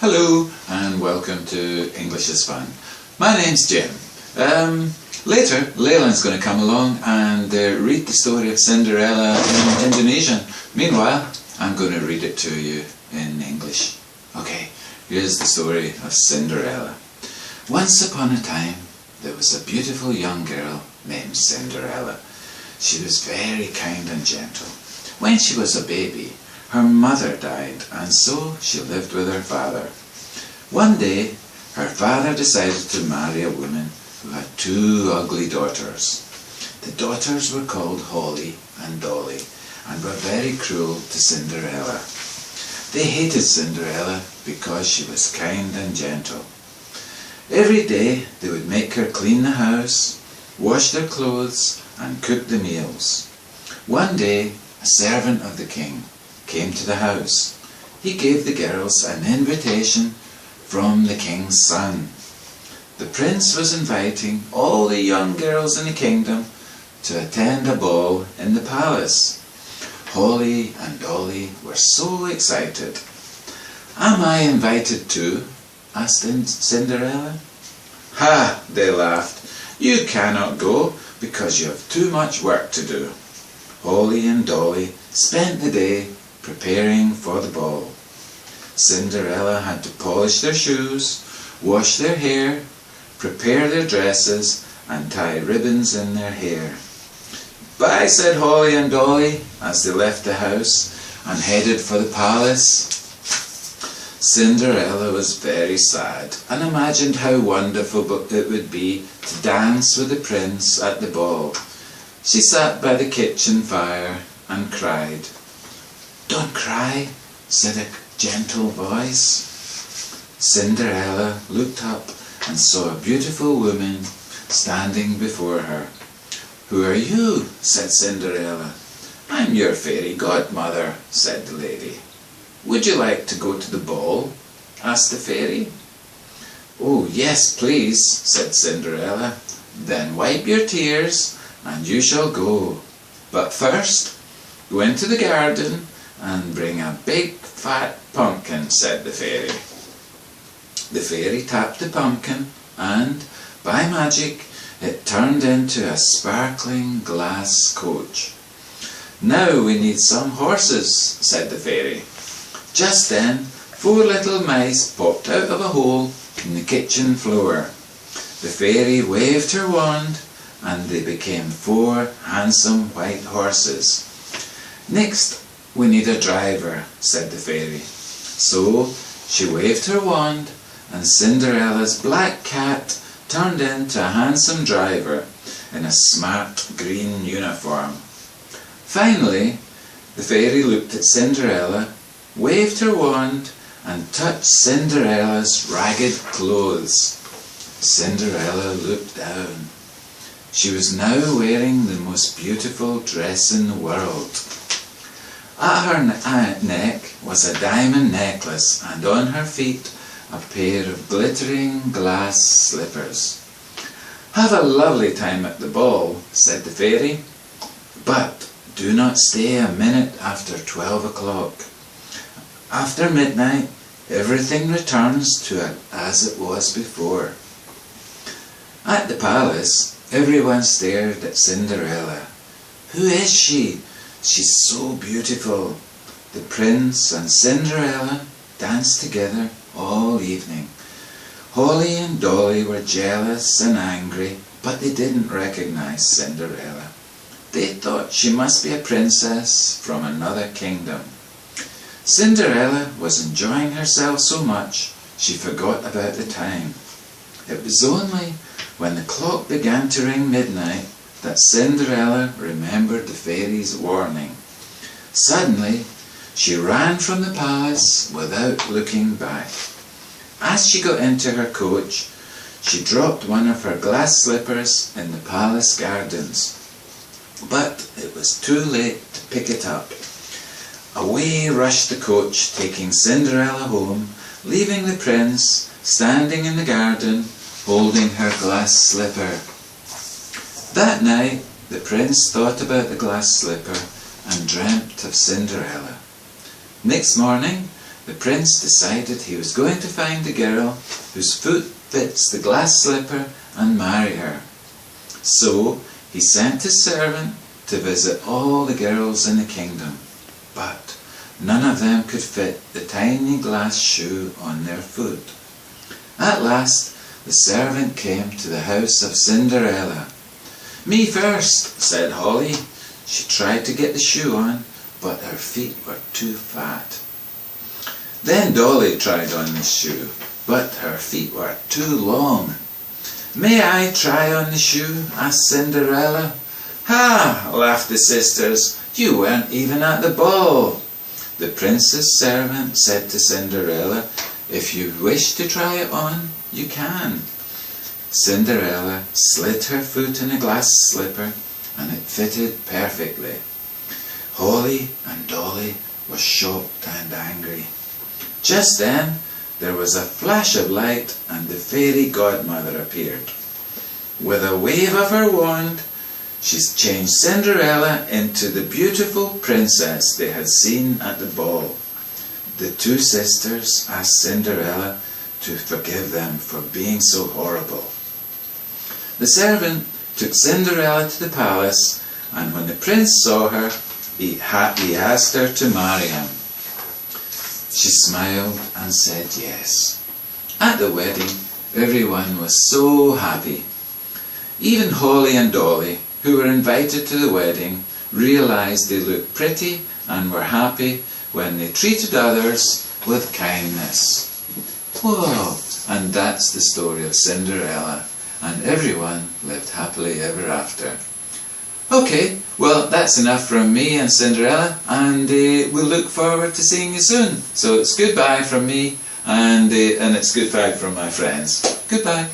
Hello and welcome to English is Fun. My name's Jim. Later, Leyland's going to come along and read the story of Cinderella in Indonesian. Meanwhile, I'm going to read it to you in English. Okay, here's the story of Cinderella. Once upon a time, there was a beautiful young girl named Cinderella. She was very kind and gentle. When she was a baby, her mother died, and so she lived with her father. One day, her father decided to marry a woman who had two ugly daughters. The daughters were called Holly and Dolly, and were very cruel to Cinderella. They hated Cinderella because she was kind and gentle. Every day they would make her clean the house, wash their clothes, and cook the meals. One day, a servant of the king came to the house. He gave the girls an invitation from the king's son. The prince was inviting all the young girls in the kingdom to attend a ball in the palace. Holly and Dolly were so excited. "Am I invited too?" asked Cinderella. "Ha!" they laughed. "You cannot go because you have too much work to do." Holly and Dolly spent the day preparing for the ball. Cinderella had to polish their shoes, wash their hair, prepare their dresses, and tie ribbons in their hair. "Bye," said Holly and Dolly as they left the house and headed for the palace. Cinderella was very sad and imagined how wonderful it would be to dance with the prince at the ball. She sat by the kitchen fire and cried. "Don't cry," said a gentle voice. Cinderella looked up and saw a beautiful woman standing before her. "Who are you?" said Cinderella. "I'm your fairy godmother," said the lady. "Would you like to go to the ball?" asked the fairy. "Oh, yes, please," said Cinderella. "Then wipe your tears and you shall go. But first, go into the garden and bring a big fat pumpkin," said the fairy. The fairy tapped the pumpkin and, by magic, it turned into a sparkling glass coach. "Now we need some horses," said the fairy. Just then, 4 little mice popped out of a hole in the kitchen floor. The fairy waved her wand and they became 4 handsome white horses. "Next, we need a driver," said the fairy. So she waved her wand and Cinderella's black cat turned into a handsome driver in a smart green uniform. Finally, the fairy looked at Cinderella, waved her wand and touched Cinderella's ragged clothes. Cinderella looked down. She was now wearing the most beautiful dress in the world. At her neck was a diamond necklace and on her feet a pair of glittering glass slippers. "Have a lovely time at the ball," said the fairy, "but do not stay a minute after 12 o'clock. After midnight, everything returns to it as it was before." At the palace, everyone stared at Cinderella. "Who is she? She's so beautiful." The prince and Cinderella danced together all evening. Holly and Dolly were jealous and angry, but they didn't recognize Cinderella. They thought she must be a princess from another kingdom. Cinderella was enjoying herself so much she forgot about the time. It was only when the clock began to ring midnight that Cinderella remembered the fairy's warning. Suddenly, she ran from the palace without looking back. As she got into her coach, she dropped one of her glass slippers in the palace gardens. But it was too late to pick it up. Away rushed the coach, taking Cinderella home, leaving the prince standing in the garden holding her glass slipper. That night, the prince thought about the glass slipper and dreamt of Cinderella. Next morning, the prince decided he was going to find the girl whose foot fits the glass slipper and marry her. So he sent his servant to visit all the girls in the kingdom, but none of them could fit the tiny glass shoe on their foot. At last the servant came to the house of Cinderella. "Me first," said Holly. She tried to get the shoe on, but her feet were too fat. Then Dolly tried on the shoe, but her feet were too long. "May I try on the shoe?" asked Cinderella. "Ha!" laughed the sisters. "You weren't even at the ball." The prince's servant said to Cinderella, "If you wish to try it on, you can." Cinderella slid her foot in a glass slipper, and it fitted perfectly. Holly and Dolly were shocked and angry. Just then there was a flash of light, and the fairy godmother appeared. With a wave of her wand, she changed Cinderella into the beautiful princess they had seen at the ball. The two sisters asked Cinderella to forgive them for being so horrible. The servant took Cinderella to the palace, and when the prince saw her, he asked her to marry him. She smiled and said yes. At the wedding, everyone was so happy. Even Holly and Dolly, who were invited to the wedding, realized they looked pretty and were happy when they treated others with kindness. Whoa! And that's the story of Cinderella, and everyone lived happily ever after. Okay, well that's enough from me and Cinderella, and we'll look forward to seeing you soon. So it's goodbye from me, and it's goodbye from my friends. Goodbye.